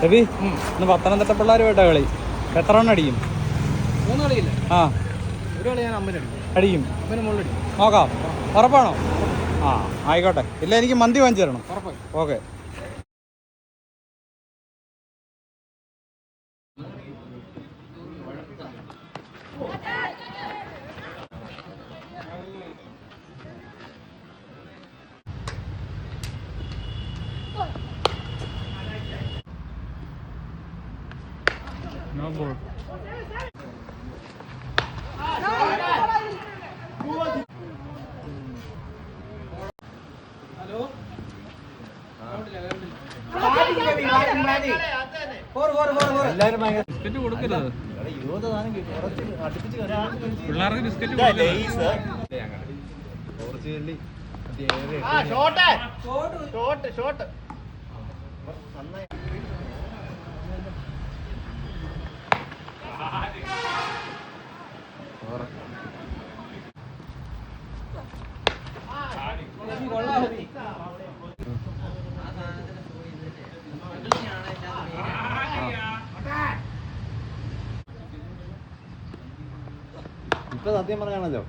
രവി ഇന്ന് പത്തനംതിട്ട പിള്ളേരുമായിട്ടാ കളി. എത്ര എണ്ണം അടിക്കും? 3 കളിയില്ല. ആ, ഒരു കളി ഞാൻ 50 അടിക്കും. മുകളിൽ നോക്കാം. ഉറപ്പാണോ? ആ, ആയിക്കോട്ടെ. ഇല്ല, എനിക്ക് മന്തി വാങ്ങിച്ചു തരണം. ഓക്കെ. No ball. ഹലോ, എല്ലാവരും ബിസ്ക്കറ്റ് കൊടുക്കരുത്. പിള്ളേർക്ക് ബിസ്ക്കറ്റ് കൊടുക്കരുത്. ഇപ്പൊ സത്യം പറയാണല്ലോ,